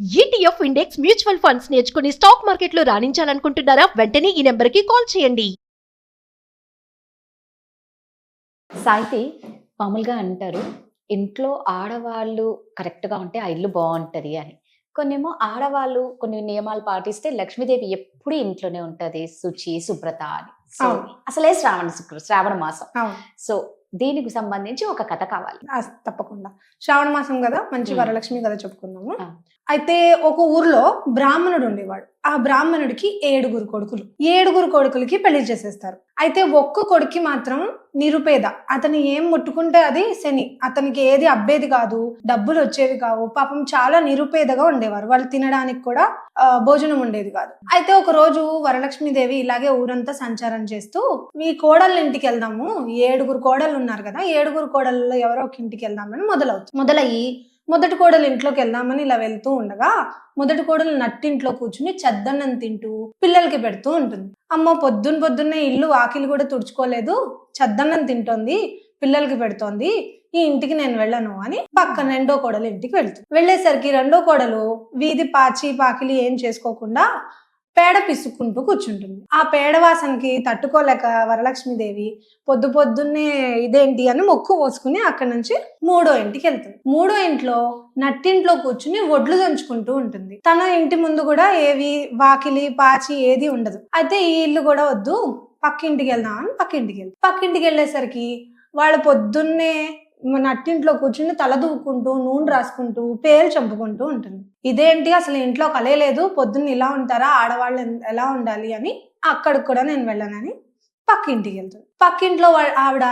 ETF index mutual funds నేర్చుకుని stock మార్కెట్లో రాణించాలనుకుంటున్నారా? వెంటనే ఈ నెంబర్కి కాల్ చేయండి. సాయితి మామూలుగా అంటారు, ఇంట్లో ఆడవాళ్ళు కరెక్ట్‌గా ఉంటే ఆ ఇల్లు బావుంటది అని. కొన్నేమో ఆడవాళ్ళు కొన్ని నియమాలు పాటిస్తే లక్ష్మీదేవి ఎప్పుడూ ఇంట్లోనే ఉంటది. శుచి, శుభ్రత అని. సో, అవును. అసలే శ్రావణ మాసం. అవును. సో, దీనికి సంబంధించి ఒక కథ కావాలి. తప్పకుండా. శ్రావణ మాసం కదా, మంచి హ్మ్. వరలక్ష్మి కథ చెప్పుకుందాము. ఆ. అయితే ఒక ఊర్లో బ్రాహ్మణుడు ఉండేవాడు. ఆ బ్రాహ్మణుడికి 7 కొడుకులు. 7 కొడుకులకి పెళ్లి చేసేస్తారు. అయితే ఒక్క కొడుక్కి మాత్రం నిరుపేద. అతను ఏం ముట్టుకుంటే అది శని. అతనికి ఏది అబ్బేది కాదు, డబ్బులు వచ్చేవి కావు. పాపం చాలా నిరుపేదగా ఉండేవారు. వాళ్ళు తినడానికి కూడా భోజనం ఉండేది కాదు. అయితే ఒక రోజు వరలక్ష్మీదేవి ఇలాగే ఊరంతా సంచారం చేస్తూ, ఈ కోడళ్ళ ఇంటికి వెళ్దాము, 7 కోడళ్ళు ఉన్నారు కదా, 7 కోడళ్ళలో ఎవరో ఒక ఇంటికి వెళ్దామని మొదలయ్యి మొదటి కోడలు ఇంట్లోకి వెళ్దామని ఇలా వెళ్తూ ఉండగా, మొదటి కోడలు నట్టింట్లో కూర్చుని చద్దన్నం తింటూ పిల్లలకి పెడుతూ ఉంటుంది. అమ్మో, పొద్దున్నే ఇల్లు వాకిలి కూడా తుడుచుకోలేదు, చద్దన్నం తింటోంది, పిల్లలకి పెడుతోంది, ఈ ఇంటికి నేను వెళ్ళను అని పక్కన రెండో కోడలు ఇంటికి వెళ్తుంది. వెళ్ళేసరికి రెండో కోడలు వీధి పాకిలి ఏం చేసుకోకుండా పేడ పిసుక్కుంటూ కూర్చుంటుంది. ఆ పేడ వాసనకి తట్టుకోలేక వరలక్ష్మీదేవి పొద్దున్నే ఇదేంటి అని మొక్కు పోసుకుని అక్కడి నుంచి మూడో ఇంటికి వెళ్తుంది. మూడో ఇంట్లో నట్టింట్లో కూర్చుని ఒడ్లు దంచుకుంటూ ఉంటుంది. తన ఇంటి ముందు కూడా ఏవి వాకిలి పాచి ఏది ఉండదు. అయితే ఈ ఇల్లు కూడా వద్దు, పక్కింటికి వెళ్దామని పక్కింటికి వెళ్ళేసరికి వాళ్ళు పొద్దున్నే నట్టింట్లో కూర్చుని తల దూకుంటూ నూనె రాసుకుంటూ పేరు చంపుకుంటూ ఉంటుంది. ఇదేంటి, అసలు ఇంట్లో కలే లేదు, పొద్దున్న ఇలా ఉంటారా, ఆడవాళ్ళు ఎలా ఉండాలి అని అక్కడికి కూడా నేను వెళ్ళానని పక్కింటికి వెళ్తుంది. పక్కింట్లో ఆవిడ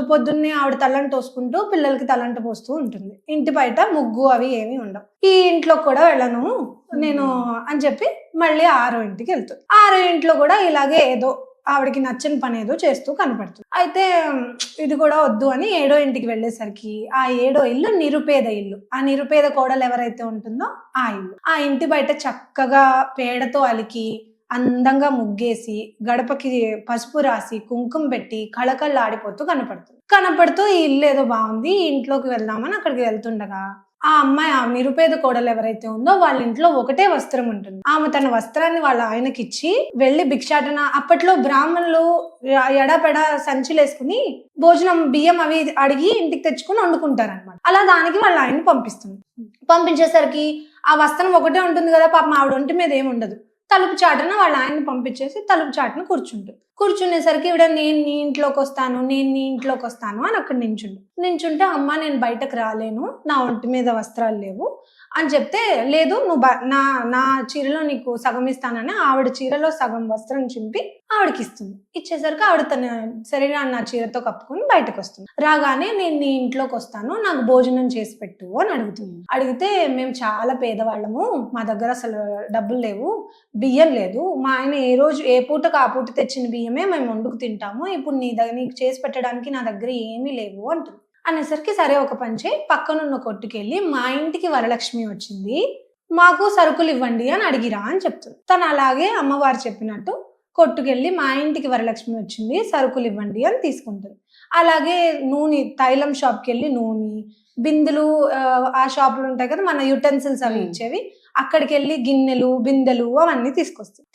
పొద్దున్నే ఆవిడ తలంట పోసుకుంటూ పిల్లలకి తలంట పోస్తూ ఉంటుంది. ఇంటి బయట ముగ్గు అవి ఏమి ఉండవు. ఈ ఇంట్లో కూడా వెళ్ళను నేను అని చెప్పి మళ్ళీ ఆరో ఇంటికి వెళ్తుంది. ఆరో ఇంట్లో కూడా ఇలాగే ఏదో ఆవిడకి నచ్చని పని ఏదో చేస్తూ కనపడుతుంది. అయితే ఇది కూడా వద్దు అని ఏడో ఇంటికి వెళ్ళేసరికి ఆ ఏడో ఇల్లు నిరుపేద ఇల్లు. ఆ నిరుపేద కోడలు ఎవరైతే ఉంటుందో ఆ ఇల్లు. ఆ ఇంటి బయట చక్కగా పేడతో అలికి అందంగా ముగ్గేసి గడపకి పసుపు రాసి కుంకుమ పెట్టి కళకళలాడిపోతూ కనపడుతూ ఈ ఇల్లు ఏదో బాగుంది, ఈ ఇంట్లోకి వెళ్దామని అక్కడికి వెళ్తుండగా ఆ అమ్మాయి, ఆ నిరుపేద కోడలు ఎవరైతే ఉందో వాళ్ళ ఇంట్లో ఒకటే వస్త్రం ఉంటుంది. ఆమె తన వస్త్రాన్ని వాళ్ళ ఆయనకిచ్చి వెళ్లి భిక్షాటన, అప్పట్లో బ్రాహ్మణులు ఎడాపెడా సంచులేసుకుని భోజనం బియ్యం అవి అడిగి ఇంటికి తెచ్చుకుని వండుకుంటారనమాట. అలా దానికి వాళ్ళ ఆయన్ని పంపించేసరికి ఆ వస్త్రం ఒకటే ఉంటుంది కదా, పాపం ఆవిడ ఒంటి మీద ఏముండదు. తలుపు చాటున వాళ్ళ ఆయన్ని పంపించేసి తలుపు చాటున కూర్చునేసరికి ఇవిడ నేను నీ ఇంట్లోకి వస్తాను అని అక్కడ నించుంటే అమ్మ నేను బయటకు రాలేను, నా ఒంటి మీద వస్త్రాలు లేవు అని చెప్తే, లేదు నువ్వు నా చీరలో నీకు సగం ఇస్తానని ఆవిడ చీరలో సగం వస్త్రం చింపి ఆవిడకి ఇచ్చేసరికి ఆవిడ తన శరీరాన్ని నా చీరతో కప్పుకొని బయటకు వస్తుంది. రాగానే నేను నీ ఇంట్లోకి వస్తాను, నాకు భోజనం చేసి పెట్టు అని అడిగితే మేము చాలా పేదవాళ్ళము, మా దగ్గర అసలు డబ్బులు లేవు, బియ్యం లేదు, మా ఆయన ఏ పూటకు ఆ పూట తెచ్చిన బియ్యమే మేము వండుకు తింటాము, ఇప్పుడు నీకు చేసి పెట్టడానికి నా దగ్గర ఏమీ లేవు అంటుంది. అనేసరికి సరే ఒక పంచే పక్కనున్న కొట్టుకెళ్ళి మా ఇంటికి వరలక్ష్మి వచ్చింది, మాకు సరుకులు ఇవ్వండి అని అడిగిరా అని చెప్తుంది. తను అలాగే అమ్మవారు చెప్పినట్టు కొట్టుకెళ్ళి మా ఇంటికి వరలక్ష్మి వచ్చింది, సరుకులు ఇవ్వండి అని తీసుకుంటుంది. అలాగే నూనె, తైలం షాప్కి వెళ్ళి నూనె, బిందెలు, ఆ షాపులు ఉంటాయి కదా మన యుటెన్సిల్స్ అవి ఇచ్చేవి, అక్కడికి వెళ్ళి గిన్నెలు బిందెలు అవన్నీ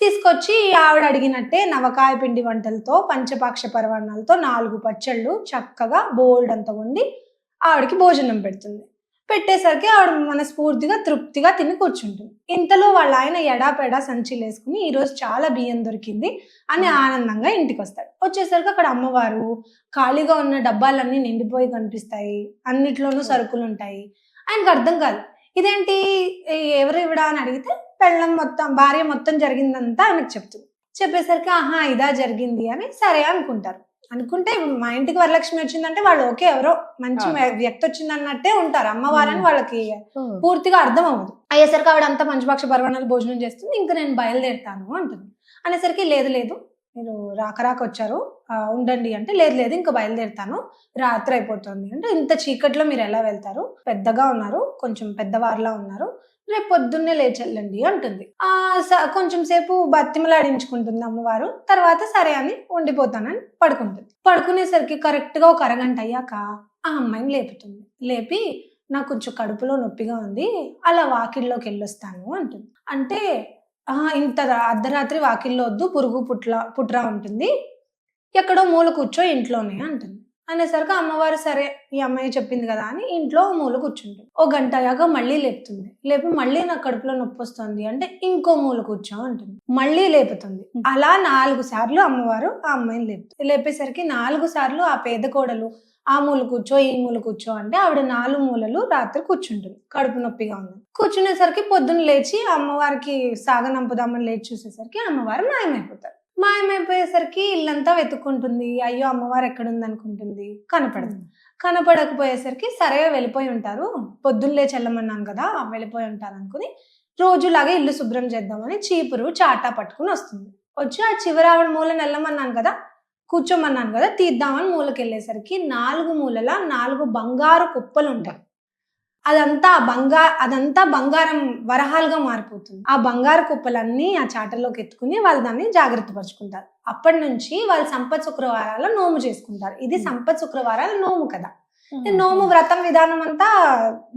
తీసుకొచ్చి ఆవిడ అడిగినట్టే నవకాయ పిండి వంటలతో పంచపాక్ష పరవాణాలతో 4 పచ్చళ్ళు చక్కగా బోల్డ్ అంత వండి ఆవిడకి భోజనం పెట్టేసరికి ఆవిడ మనస్ఫూర్తిగా తృప్తిగా తిని కూర్చుంటుంది. ఇంతలో వాళ్ళ ఆయన ఎడాపెడా సంచిలు వేసుకుని ఈరోజు చాలా బియ్యం దొరికింది అని ఆనందంగా ఇంటికి వచ్చేసరికి అక్కడ అమ్మవారు ఖాళీగా ఉన్న డబ్బాలన్నీ నిండిపోయి కనిపిస్తాయి, అన్నిట్లోనూ సరుకులు ఉంటాయి. ఆయనకు అర్థం కాదు, ఇదేంటి ఎవరు ఇవిడా అని అడిగితే భార్య మొత్తం జరిగిందంతా ఆయనకు చెప్పేసరికి ఆహా ఇదా జరిగింది అని సరే అనుకుంటే మా ఇంటికి వరలక్ష్మి వచ్చిందంటే వాళ్ళు ఓకే ఎవరో మంచి వ్యక్తి వచ్చింది అన్నట్టే ఉంటారు. అమ్మవారని వాళ్ళకి పూర్తిగా అర్థం అవ్వదు. అయ్యేసరికి ఆవిడ అంతా పంచపక్ష పర్వణాలు భోజనం చేస్తుంది, ఇంకా నేను బయలుదేరుతాను అంటుంది. అనేసరికి లేదు మీరు రాక వచ్చారు, ఉండండి అంటే, లేదు ఇంకా బయలుదేరుతాను, రాత్రి అయిపోతుంది అంటే, ఇంత చీకట్లో మీరు ఎలా వెళ్తారు, పెద్దగా ఉన్నారు, కొంచెం పెద్దవారిలా ఉన్నారు, రేపు పొద్దున్నే లేచెళ్ళండి అంటుంది. కొంచెం సేపు బతిమలాడించుకుంటుంది అమ్మవారు. తర్వాత సరే అని ఉండిపోతానని పడుకునేసరికి కరెక్ట్ గా ఒక అరగంట అయ్యాక ఆ అమ్మాయిని లేపి నాకు కొంచెం కడుపులో నొప్పిగా ఉంది, అలా వాకిల్లోకి వెళ్ళొస్తాను అంటుంది. అంటే ఇంత అర్ధరాత్రి వాకిల్లో వద్దు, పురుగు పుట్రా ఉంటుంది, ఎక్కడో మూల కూర్చో ఇంట్లోనే అంటుంది. అనేసరికి అమ్మవారు సరే ఈ అమ్మాయి చెప్పింది కదా అని ఇంట్లో మూల కూర్చుంటుంది. ఓ గంట అయ్యాక మళ్ళీ లేపుతుంది. లేపి మళ్ళీ నాకు కడుపులో నొప్పి వస్తుంది అంటే ఇంకో మూల కూర్చో అంటుంది. మళ్ళీ లేపుతుంది. అలా 4 సార్లు అమ్మవారు ఆ అమ్మాయిని లేపుతుంది. లేపేసరికి 4 సార్లు ఆ పేద కోడలు ఆ మూల కూర్చో ఈ మూల కూర్చో అంటే ఆవిడ 4 మూలలు రాత్రి కూర్చుంటుంది. కడుపు నొప్పిగా ఉంది. కూర్చునేసరికి పొద్దున్న లేచి అమ్మవారికి సాగనంపుదామని లేచి చూసేసరికి అమ్మవారు మాయమైపోతారు. మాయమైపోయేసరికి ఇల్లంతా వెతుక్కుంటుంది. అయ్యో అమ్మవారు ఎక్కడుంది అనుకుంటుంది, కనపడదు. కనపడకపోయేసరికి సరే వెళ్ళిపోయి ఉంటారు, పొద్దున్న లేచి వెళ్ళమన్నాను కదా వెళ్ళిపోయి ఉంటారు అనుకుని రోజులాగా ఇల్లు శుభ్రం చేద్దామని చీపురు చాటా పట్టుకుని వస్తుంది. వచ్చి ఆ చివరి ఆవిడ మూలను వెళ్ళమన్నాను కదా, కూర్చోమన్నాను కదా, తీద్దామని మూలకి వెళ్ళేసరికి 4 మూలల 4 బంగారు కుప్పలు ఉంటాయి. అదంతా బంగారం వరహాలుగా మారిపోతుంది. ఆ బంగారు కుప్పలన్నీ ఆ చాటలోకి ఎత్తుకుని వాళ్ళు దాన్ని జాగ్రత్త పరుచుకుంటారు. అప్పటి నుంచి వాళ్ళు సంపత్ శుక్రవారాల నోము చేసుకుంటారు. ఇది సంపత్ శుక్రవారాల నోము కదా. నోము వ్రతం విధానం అంతా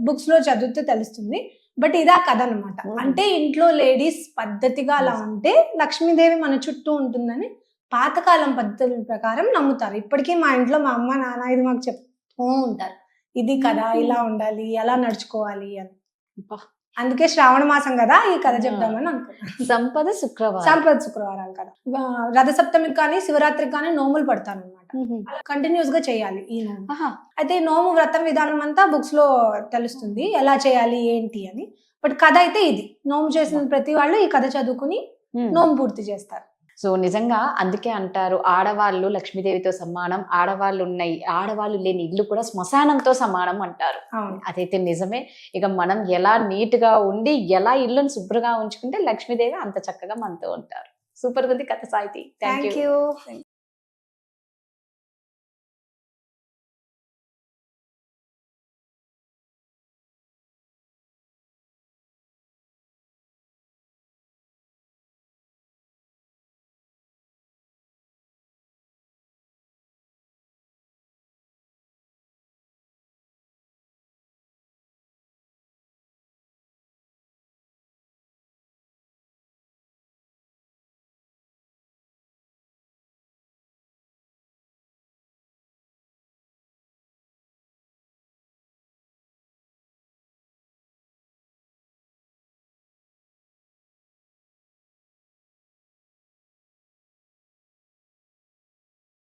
బుక్స్ లో చదివితే తెలుస్తుంది, బట్ ఇదా కథ అనమాట. అంటే ఇంట్లో లేడీస్ పద్ధతిగా అలా ఉంటే లక్ష్మీదేవి మన చుట్టూ ఉంటుందని పాతకాలం పద్ధతుల ప్రకారం నమ్ముతారు. ఇప్పటికీ మా ఇంట్లో మా అమ్మ నాన్న ఇది మాకు చెప్తూ ఉంటారు, ఇది కదా ఇలా ఉండాలి, ఎలా నడుచుకోవాలి అని. అందుకే శ్రావణ మాసం కదా ఈ కథ చెప్దామని అనుకున్నాను. సంపద శుక్రవారాలు కదా. రథసప్తమికి కానీ శివరాత్రికి కానీ నోములు పడతాను అనమాట. కంటిన్యూస్ గా చేయాలి ఈ నోము. అయితే నోము వ్రతం విధానం అంతా బుక్స్ లో తెలుస్తుంది ఎలా చేయాలి ఏంటి అని. బట్ కథ అయితే ఇది. నోము చేసిన ప్రతి వాళ్ళు ఈ కథ చదువుకుని నోము పూర్తి చేస్తారు. సో నిజంగా అందుకే అంటారు ఆడవాళ్ళు లక్ష్మీదేవితో సమానం, ఆడవాళ్ళు లేని ఇల్లు కూడా శ్మశానంతో సమానం అంటారు. అదైతే నిజమే. ఇక మనం ఎలా నీట్ గా ఉండి ఎలా ఇల్లును శుభ్రంగా ఉంచుకుంటే లక్ష్మీదేవి అంత చక్కగా మనతో ఉంటారు. సూపర్ గా ఉంది కథ సాయితి. Thank you.